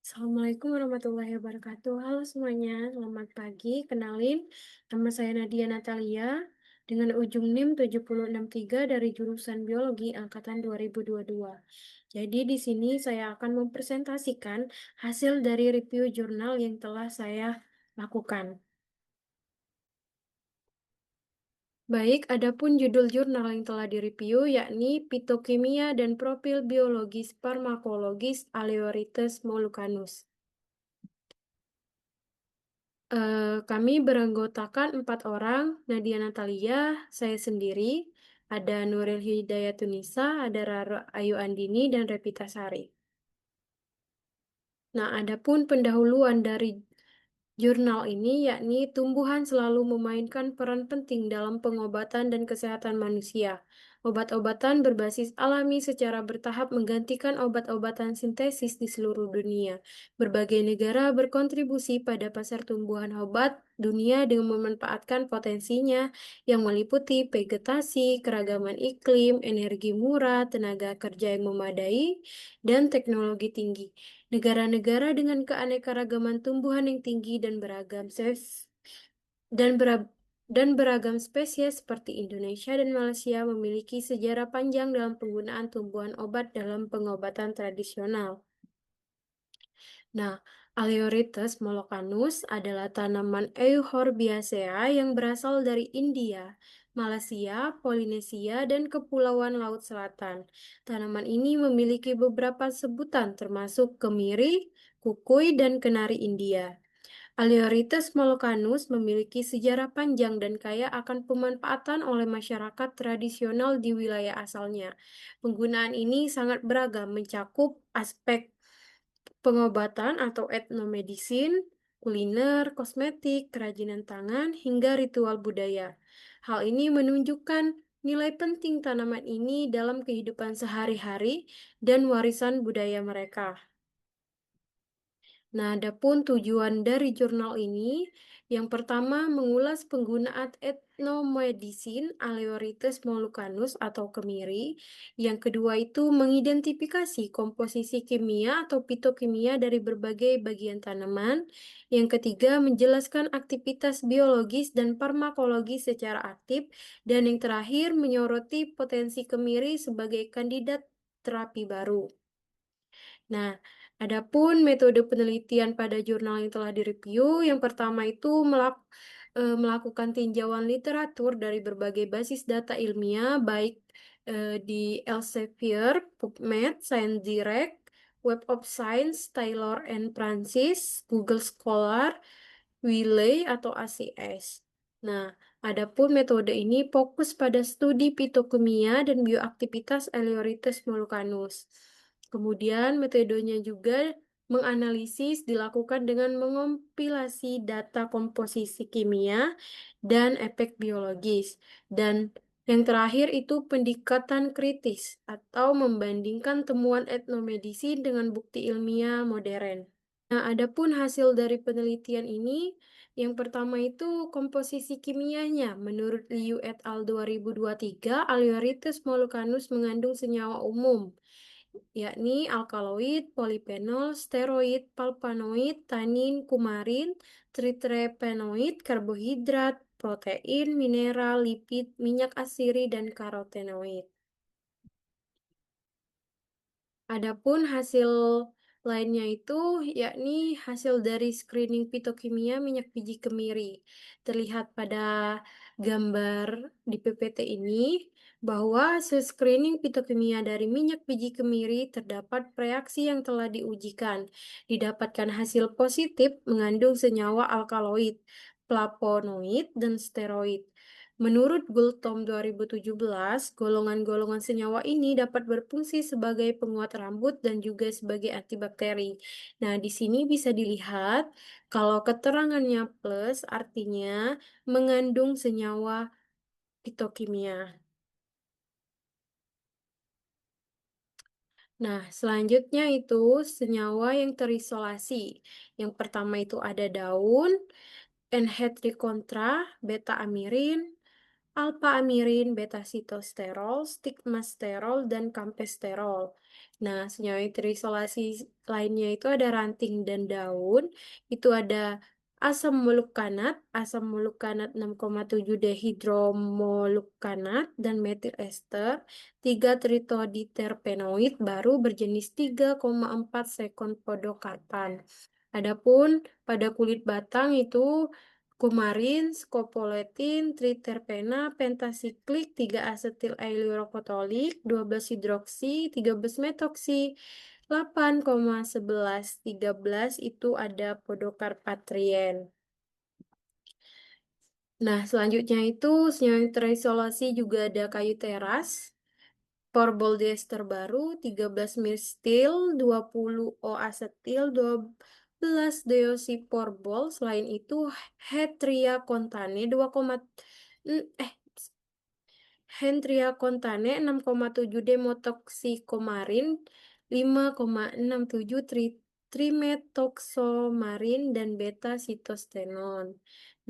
Assalamualaikum warahmatullahi wabarakatuh. Halo semuanya, selamat pagi. Kenalin, nama saya Nadia Natalia dengan ujung NIM 7063 dari jurusan Biologi angkatan 2022. Jadi di sini saya akan mempresentasikan hasil dari review jurnal yang telah saya lakukan. Baik, adapun judul jurnal yang telah direview yakni Fitokimia dan Profil Biologis Farmakologis Aleurites molucanus. Kami beranggotakan 4 orang, Nadia Natalia, saya sendiri, ada Nuril Hidayatunisa, ada Rara Ayu Andini, dan Revita Sari. Nah, adapun pendahuluan dari jurnal ini yakni tumbuhan selalu memainkan peran penting dalam pengobatan dan kesehatan manusia. Obat-obatan berbasis alami secara bertahap menggantikan obat-obatan sintesis di seluruh dunia. Berbagai negara berkontribusi pada pasar tumbuhan obat dunia dengan memanfaatkan potensinya yang meliputi vegetasi, keragaman iklim, energi murah, tenaga kerja yang memadai, dan teknologi tinggi. Negara-negara dengan keanekaragaman tumbuhan yang tinggi dan beragam dan bera- dan beragam spesies seperti Indonesia dan Malaysia memiliki sejarah panjang dalam penggunaan tumbuhan obat dalam pengobatan tradisional. Nah, Aleurites molocanus adalah tanaman Euphorbia yang berasal dari India, Malaysia, Polinesia, dan Kepulauan Laut Selatan. Tanaman ini memiliki beberapa sebutan termasuk kemiri, kukui, dan kenari India. Aleurites molocanus memiliki sejarah panjang dan kaya akan pemanfaatan oleh masyarakat tradisional di wilayah asalnya. Penggunaan ini sangat beragam, mencakup aspek pengobatan atau etnomedicine, kuliner, kosmetik, kerajinan tangan, hingga ritual budaya. Hal ini menunjukkan nilai penting tanaman ini dalam kehidupan sehari-hari dan warisan budaya mereka. Nah, adapun tujuan dari jurnal ini, yang pertama mengulas penggunaan etnomedicine Aleurites molucanus atau kemiri. Yang kedua itu mengidentifikasi komposisi kimia atau fitokimia dari berbagai bagian tanaman. Yang ketiga menjelaskan aktivitas biologis dan farmakologis secara aktif. Dan yang terakhir menyoroti potensi kemiri sebagai kandidat terapi baru. Nah, adapun metode penelitian pada jurnal yang telah direview, yang pertama itu melakukan tinjauan literatur dari berbagai basis data ilmiah, baik di Elsevier, PubMed, ScienceDirect, Web of Science, Taylor and Francis, Google Scholar, Wiley atau ACS. Nah, adapun metode ini fokus pada studi fitokimia dan bioaktivitas Aleurites molucanus. Kemudian metodenya juga menganalisis dilakukan dengan mengompilasi data komposisi kimia dan efek biologis. Dan yang terakhir itu pendekatan kritis atau membandingkan temuan etnomedisi dengan bukti ilmiah modern. Nah, adapun hasil dari penelitian ini, yang pertama itu komposisi kimianya. Menurut Liu et al. 2023, Aleurites molucanus mengandung senyawa umum, yakni alkaloid, polifenol, steroid, palpanoid, tanin, kumarin, triterpenoid, karbohidrat, protein, mineral, lipid, minyak asiri, dan karotenoid. Adapun hasil lainnya itu yakni hasil dari screening fitokimia minyak biji kemiri. Terlihat pada gambar di PPT ini bahwa hasil screening fitokimia dari minyak biji kemiri terdapat reaksi yang telah diujikan. Didapatkan hasil positif mengandung senyawa alkaloid, flavonoid, dan steroid. Menurut Gultom 2017, golongan-golongan senyawa ini dapat berfungsi sebagai penguat rambut dan juga sebagai antibakteri. Nah, di sini bisa dilihat kalau keterangannya plus artinya mengandung senyawa fitokimia. Nah, selanjutnya itu senyawa yang terisolasi. Yang pertama itu ada daun, N-heterokontra, beta-amirin, alpha-amirin, beta-sitosterol, stigmasterol, dan kampesterol. Nah, senyawa terisolasi lainnya itu ada ranting dan daun, itu ada asam molukkanat 6,7 dehidromolukkanat, dan metil ester, 3 tritoditerpenoid baru berjenis 3,4 sekon podokarpan. Adapun pada kulit batang itu kumarin, scopoletin, triterpena, pentasiklik, 3 asetil aelurokotolik, 12 hidroksi, 13 metoksi, 8,1113 itu ada podokarpatrien. Nah, selanjutnya itu senyawa terisolasi juga ada kayu teras, porbol diester baru, 13 mistil, 20 O-asetil, 12 deoksiporbol. Selain itu, Hetria kontane 6,7 demotoksikomarin, 5,67 trimetoxomarin, dan beta sitostenon.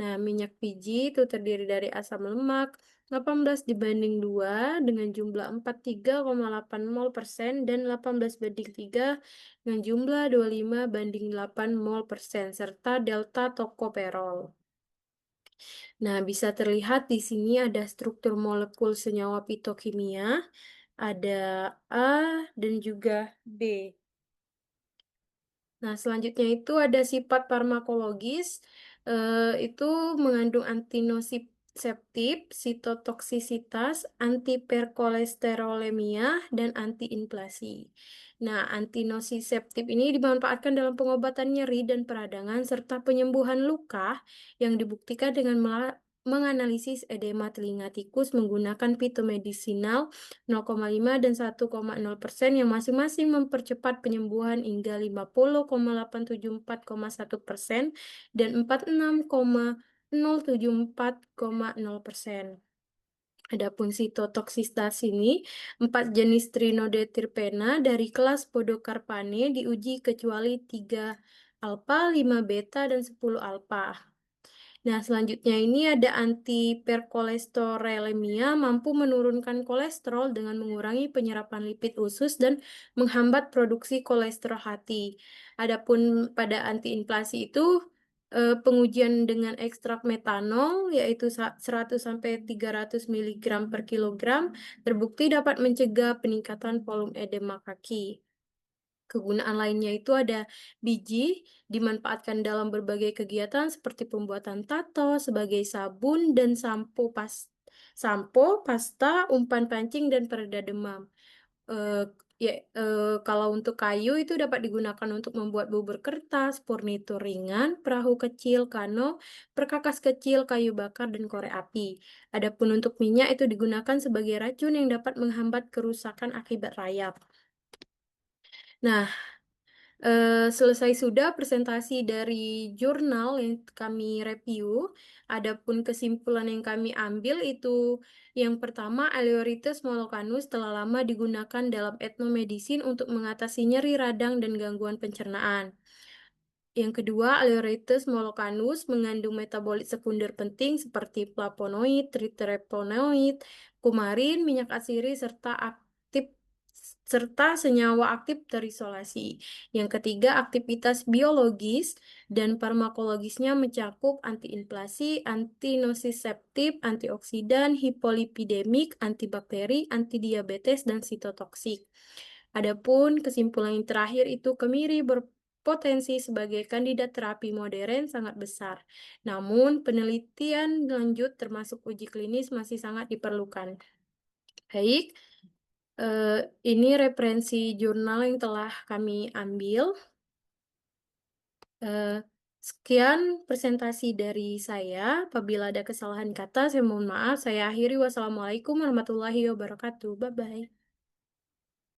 Nah, minyak biji itu terdiri dari asam lemak 18 dibanding 2 dengan jumlah 43,8 mol persen dan 18 banding 3 dengan jumlah 25 banding 8 mol persen serta delta tokoperol. Nah, bisa terlihat di sini ada struktur molekul senyawa fitokimia, ada A dan juga B. Nah, selanjutnya itu ada sifat farmakologis, itu mengandung antinoseptik, sitotoksisitas, antiperkolesterolemia, dan antiinflasi. Nah, antinosiseptif ini dimanfaatkan dalam pengobatan nyeri dan peradangan serta penyembuhan luka yang dibuktikan dengan menganalisis edema telinga tikus menggunakan fitomedisinal 0,5 dan 1,0% yang masing-masing mempercepat penyembuhan hingga 50,874,1% dan 46,074,0%. Adapun sitotoksitas ini, 4 jenis trinodeterpena dari kelas Podocarpane diuji kecuali 3 alfa, 5 beta, dan 10 alfa. Nah, selanjutnya ini ada antiperkolesterolemia, mampu menurunkan kolesterol dengan mengurangi penyerapan lipid usus dan menghambat produksi kolesterol hati. Adapun pada antiinflasi itu pengujian dengan ekstrak metanol yaitu 100 sampai 300 mg per kilogram terbukti dapat mencegah peningkatan volume edema kaki. Kegunaan lainnya itu ada biji, dimanfaatkan dalam berbagai kegiatan seperti pembuatan tato sebagai sabun dan sampo, pasta, umpan pancing, dan pereda demam. Eh, kalau untuk kayu itu dapat digunakan untuk membuat bubur kertas, furnitur ringan, perahu kecil, kano, perkakas kecil, kayu bakar, dan korek api. Adapun untuk minyak itu digunakan sebagai racun yang dapat menghambat kerusakan akibat rayap. Nah, selesai sudah presentasi dari jurnal yang kami review. Adapun kesimpulan yang kami ambil itu yang pertama, Aleurites moloccanus telah lama digunakan dalam etnomedicine untuk mengatasi nyeri radang dan gangguan pencernaan. Yang kedua, Aleurites moloccanus mengandung metabolit sekunder penting seperti flavonoid, triterpenoid, kumarin, minyak atsiri, serta senyawa aktif terisolasi. Yang ketiga, aktivitas biologis dan farmakologisnya mencakup antiinflasi, antinosiseptif, antioksidan, hipolipidemik, antibakteri, antidiabetes, dan sitotoksik. Adapun kesimpulan yang terakhir itu kemiri berpotensi sebagai kandidat terapi modern sangat besar. Namun, penelitian lanjut termasuk uji klinis masih sangat diperlukan. Baik, ini referensi jurnal yang telah kami ambil. Sekian presentasi dari saya. Apabila ada kesalahan kata, saya mohon maaf. Saya akhiri. Wassalamualaikum warahmatullahi wabarakatuh. Bye-bye.